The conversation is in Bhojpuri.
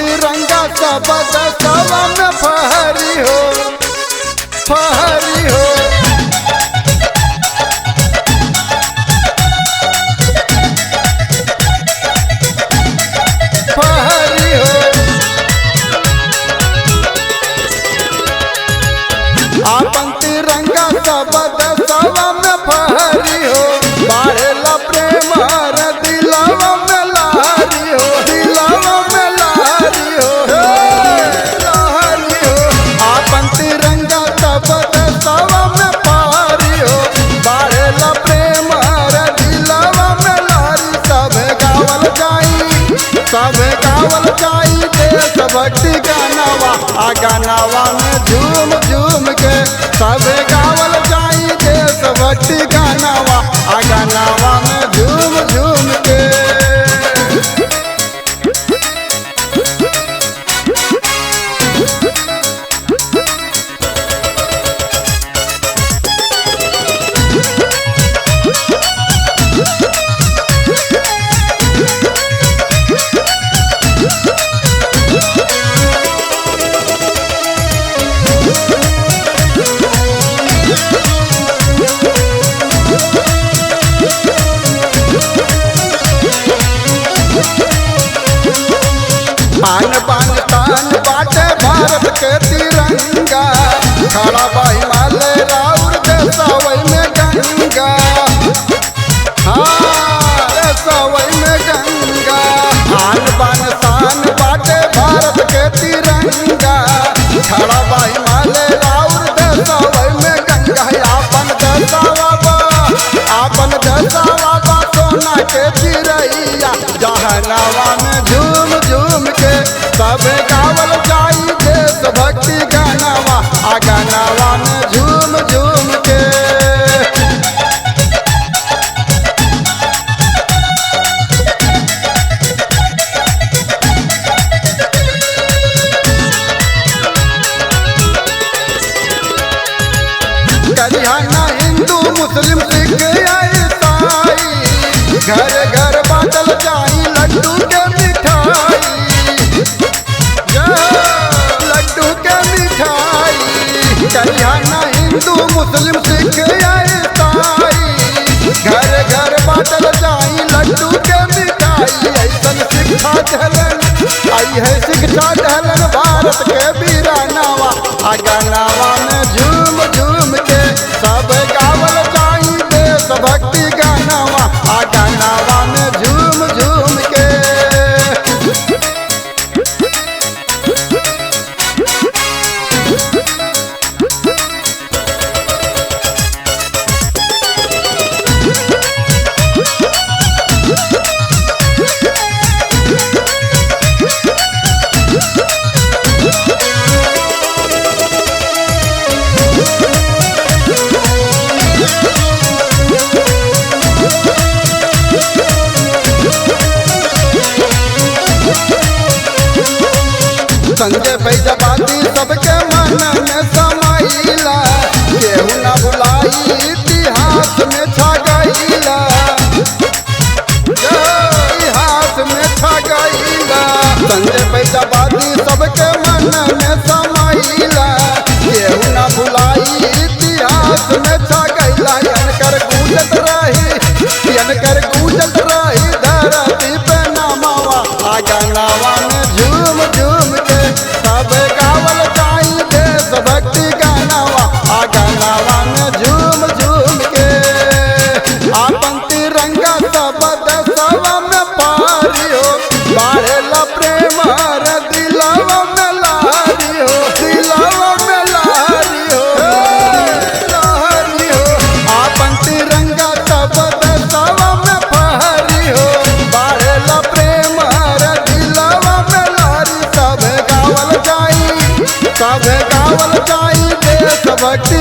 तिरंगा सब दसवा में फहरी हो, फहरी हो। फहरी हो आपन तिरंगा सब दसवा में फहरी हो। बढ़ेला प्रेम हर दिलवा में लहरी हो, दिलवा में लहरी हो, लहरी हो। आपन तिरंगा सब दसवा में फहरी हो। बढ़ेला प्रेम हर दिलवा में लहरी। सब गावल जाई, सब गावल जाई देशभक्ति गानावा। आ गानावा में झूम झूम के सब गावल जाई देशभक्ति गानावा। आ गानावा में झूम झूम के। आन बान तान बाटे भारत के तिरंगा। खड़ा बा हिमालय राउर देशवई में गंगा। हाँ देशवई में गंगा। आन बान तान बाटे भारत के तिरंगा। खड़ा बा हिमालय राउर देशवई में गंगा। आपन देशवा बा, आपन देशवा बा सोना के चिरैया। जहनावा में झूम झूम के सब गावल जाई देशभक्ति गानावा। आ गानावा में झूम झूम के। करिहाना हिंदू मुस्लिम सिख ईसाई। घर घर बांटल जाई लड्डू के मिठाई। लड्डू के मिठाई। करिहाना हिंदू मुस्लिम सिख ईसाई। घर घर बांटल जाई लड्डू के मिठाई। ऐसन शिक्षा दहलन, आई है शिक्षा दहलन भारत के वीरानावा। आ गानावा में झूम झूम के सब गावल जाई देशभक्ति गानावा। आ गानावा में झूम झूम के। संजय फैजाबादी सबके मन में समाइला। केहू ना भुलाई इतिहास में छा गईला। इतिहास में छा गईला। संजय फैजाबादी सबके मन में समाइला। केहू ना भुलाई इतिहास में छा गईला। यनकर गूंजत रही, यनकर गूंजत रही धरती पे नामावा। आ गानावा में झूम झूम के सब गावल जाई देशभक्ति गानावा। आ गानावा में झूम झूम के। आपन तिरंगा सब दसवा में पारी हो। बढ़ेला प्रेम हर दिलवा में लहरी हो, दिलवा में लहरी हो, लहरी हो। आपन तिरंगा सब दसवा में फहरी हो। बढ़ेला प्रेम हर दिलवा में लहरी। सब गावल जाई, सब गावल जाई देशभक्ति